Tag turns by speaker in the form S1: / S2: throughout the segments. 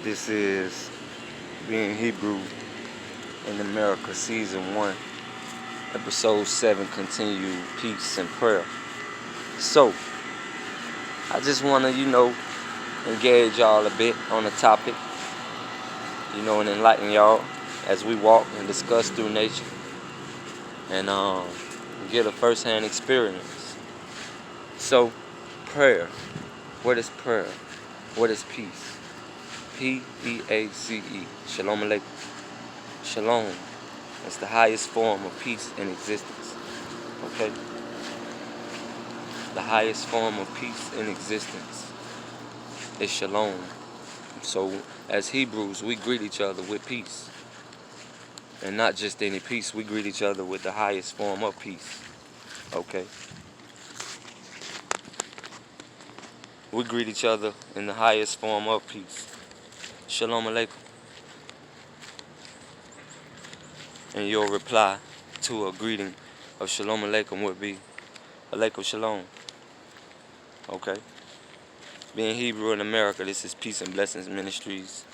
S1: This is Being Hebrew in America, Season 1, Episode 7, Continued Peace and Prayer. So, I just want to, engage y'all a bit on the topic, and enlighten y'all as we walk and discuss through nature and get a first-hand experience. So, prayer. What is prayer? What is peace? P.E.A.C.E. Shalom Aleichem. Shalom. It's the highest form of peace in existence. Okay? The highest form of peace in existence is shalom. So, as Hebrews, we greet each other with peace. And not just any peace, we greet each other with the highest form of peace. Okay? We greet each other in the highest form of peace. Shalom Aleichem. And your reply to a greeting of Shalom Aleichem would be Aleichem Shalom. Okay? Being Hebrew in America, this is Peace and Blessings Ministries.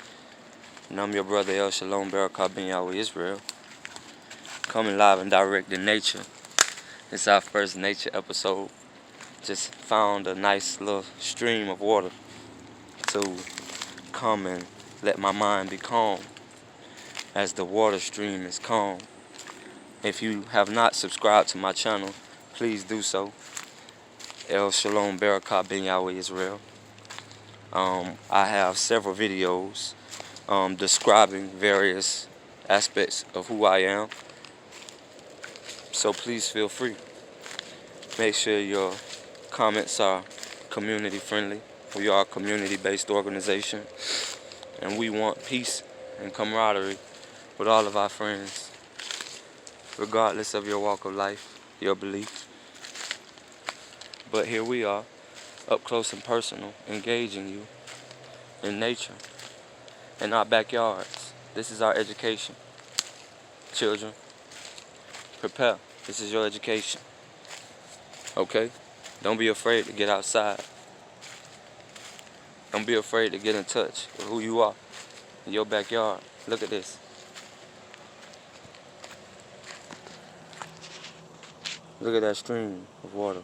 S1: And I'm your brother El Shalom P.R.A.Y.E.R. Coming live and direct in nature. It's our first nature episode. Just found a nice little stream of water to come and let my mind be calm as the water stream is calm. If you have not subscribed to my channel, please do so. El Shalom P.R.A.Y.E.R. I have several videos describing various aspects of who I am. So please feel free. Make sure your comments are community friendly. We are a community-based organization, and we want peace and camaraderie with all of our friends, regardless of your walk of life, your belief. But here we are, up close and personal, engaging you in nature, in our backyards. This is our education. Children, prepare. This is your education. Okay? Don't be afraid to get outside. Don't be afraid to get in touch with who you are in your backyard. Look at this. Look at that stream of water.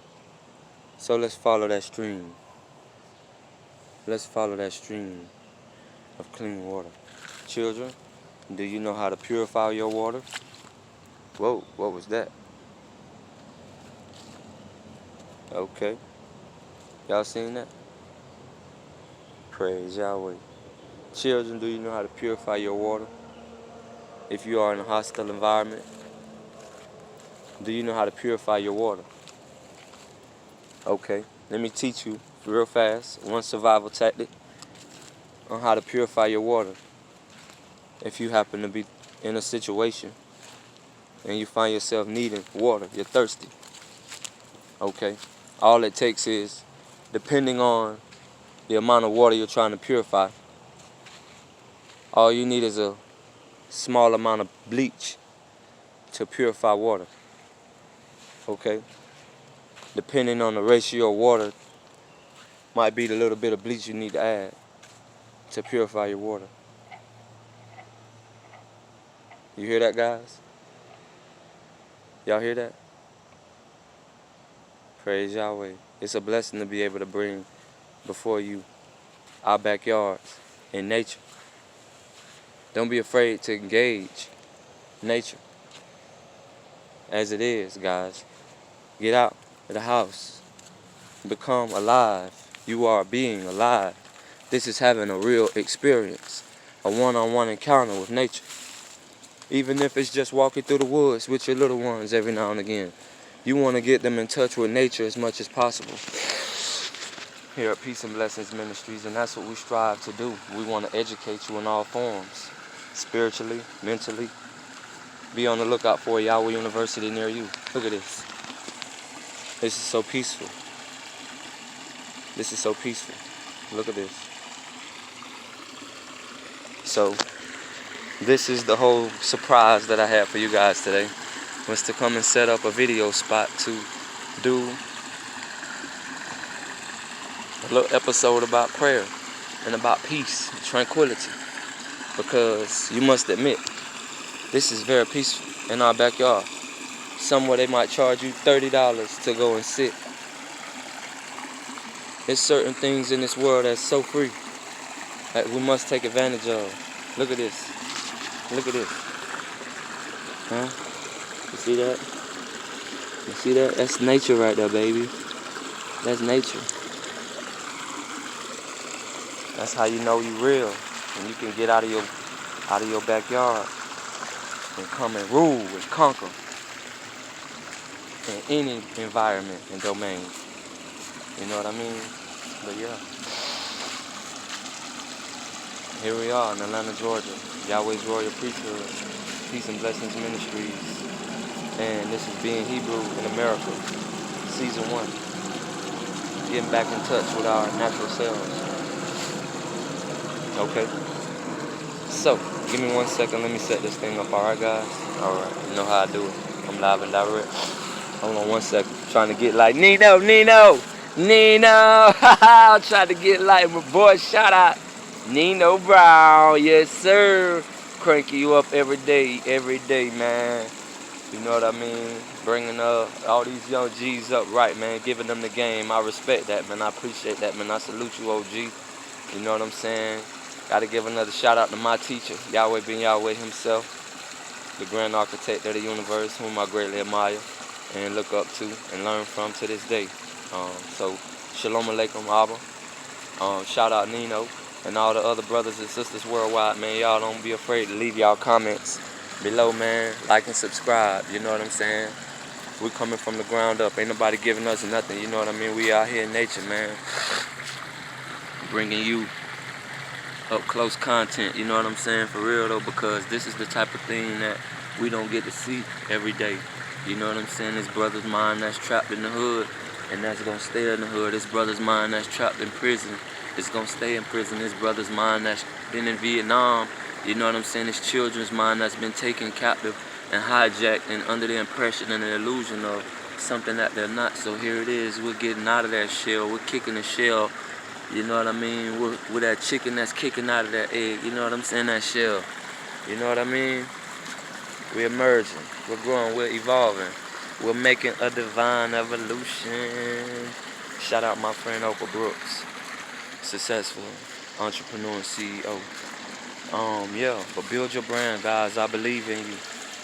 S1: So let's follow that stream. Let's follow that stream of clean water. Children, do you know how to purify your water? Whoa, what was that? Okay. Y'all seen that? Praise Yahweh. Children, do you know how to purify your water? If you are in a hostile environment, do you know how to purify your water? Okay, let me teach you real fast one survival tactic on how to purify your water. If you happen to be in a situation and you find yourself needing water, you're thirsty. Okay, all it takes is, depending on the amount of water you're trying to purify, all you need is a small amount of bleach to purify water. Okay? Depending on the ratio of water, might be the little bit of bleach you need to add to purify your water. You hear that, guys? Y'all hear that? Praise Yahweh. It's a blessing to be able to bring before you our backyards in nature. Don't be afraid to engage nature as it is, guys. Get out of the house. Become alive. You are being alive. This is having a real experience, a one-on-one encounter with nature. Even if it's just walking through the woods with your little ones every now and again. You want to get them in touch with nature as much as possible. Here at Peace and Blessings Ministries, and that's what we strive to do. We want to educate you in all forms, spiritually, mentally. Be on the lookout for a Yahweh University near you. Look at this. This is so peaceful. This is so peaceful. Look at this. So, this is the whole surprise that I had for you guys today, was to come and set up a video spot to do a little episode about prayer. and about peace, tranquility. Because you must admit, this is very peaceful in our backyard. Somewhere they might charge you $30 to go and sit. There's certain things in this world that's so free that we must take advantage of. Look at this. Look at this. Huh? You see that? You see that? That's nature right there, baby. That's nature. That's how you know you real. When you can get out of your backyard and come and rule and conquer in any environment and domain. You know what I mean? But yeah. Here we are in Atlanta, Georgia. Yahweh's Royal Priesthood. Peace and Blessings Ministries. And this is Being Hebrew in America. Season 1. Getting back in touch with our natural selves. Okay. So, give me 1 second. Let me set this thing up. Alright, guys? Alright. You know how I do it. I'm live and direct. Hold on 1 second. Trying to get like Nino. I'm trying to get like my boy. Shout out Nino Brown. Yes, sir. Cranking you up every day, man. You know what I mean? Bringing all these young G's up right, man. Giving them the game. I respect that, man. I appreciate that, man. I salute you, OG. You know what I'm saying? Got to give another shout out to my teacher, Yahweh Ben Yahweh himself, the grand architect of the universe, whom I greatly admire and look up to and learn from to this day. So, Shalom Aleichem, Abba. Shout out Nino and all the other brothers and sisters worldwide, man. Y'all don't be afraid to leave y'all comments below, man. Like and subscribe, you know what I'm saying? We're coming from the ground up. Ain't nobody giving us nothing, you know what I mean? We out here in nature, man. Bringing you up close content, you know what I'm saying? For real though, because this is the type of thing that we don't get to see every day. You know what I'm saying? This brother's mind that's trapped in the hood, and that's gonna stay in the hood. This brother's mind that's trapped in prison, it's gonna stay in prison. This brother's mind that's been in Vietnam, you know what I'm saying? This children's mind that's been taken captive and hijacked and under the impression and the illusion of something that they're not. So here it is, we're getting out of that shell, we're kicking the shell. You know what I mean? With that chicken that's kicking out of that egg. You know what I'm saying? That shell. You know what I mean? We're emerging. We're growing. We're evolving. We're making a divine evolution. Shout out my friend Oprah Brooks. Successful entrepreneur and CEO. Yeah. But build your brand, guys. I believe in you.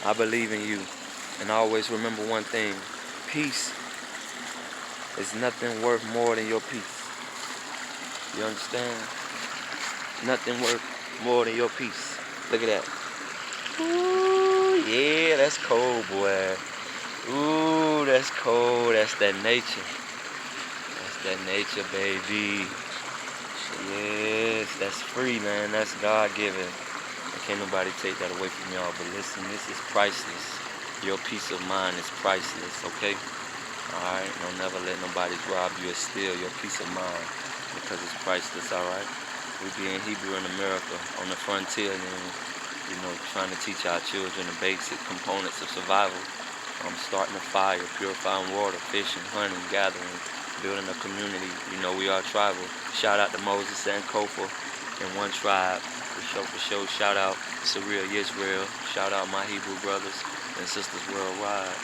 S1: I believe in you. And always remember one thing. Peace is nothing worth more than your peace. You understand? Nothing worth more than your peace. Look at that. Ooh, yeah, that's cold, boy. Ooh, that's cold. That's that nature. That's that nature, baby. Yes, that's free, man. That's God-given. Can't nobody take that away from y'all. But listen, this is priceless. Your peace of mind is priceless, okay? Alright? Don't never let nobody rob you or steal your peace of mind. Because it's priceless, alright? We being Hebrew in America on the frontier and, you know, trying to teach our children the basic components of survival. Starting a fire, purifying water, fishing, hunting, gathering, building a community. You know, we are tribal. Shout out to Moses and Kofa and one tribe. For sure. Shout out Surreal Israel. Shout out my Hebrew brothers and sisters worldwide.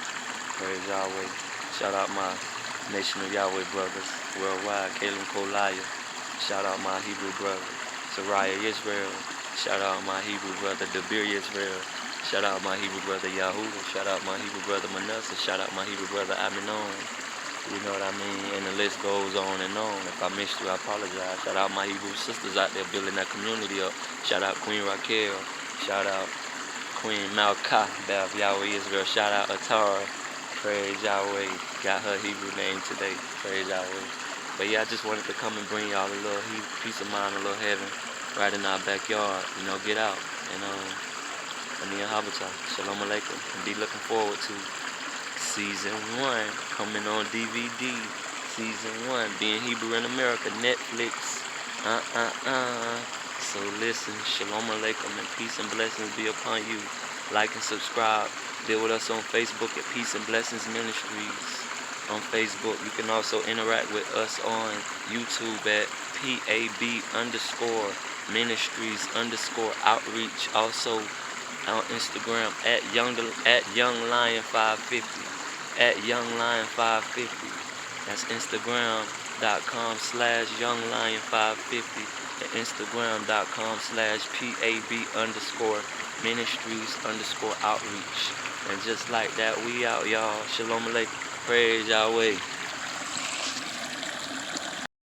S1: Praise Yahweh. Shout out my Nation of Yahweh brothers worldwide, Caleb Kolaya. Shout out my Hebrew brother, Saraya Israel. Shout out my Hebrew brother, Debir Israel. Shout out my Hebrew brother, Yahudah. Shout out my Hebrew brother, Manasseh. Shout out my Hebrew brother, Aminon. You know what I mean? And the list goes on and on. If I missed you, I apologize. Shout out my Hebrew sisters out there building that community up. Shout out Queen Raquel. Shout out Queen Malka, Bev Yahweh Israel. Shout out Atara. Praise Yahweh. Got her Hebrew name today. Praise Yahweh. But yeah, I just wanted to come and bring y'all a little peace of mind, a little heaven right in our backyard. You know, get out. And Aniya Habata. Shalom Aleichem. And be looking forward to Season 1 coming on DVD. Season 1 being Hebrew in America. Netflix. So listen. Shalom Aleichem and peace and blessings be upon you. Like and subscribe. Deal with us on Facebook at Peace and Blessings Ministries. on Facebook. You can also interact with us on YouTube at P.A.B.E.Ministries_outreach. Also on Instagram at YoungLion550. At YoungLion550. That's Instagram.com/YoungLion550 and Instagram.com/PAB_ministries_outreach. And just like that, we out, y'all. Shalom Aleichem. Praise Yahweh.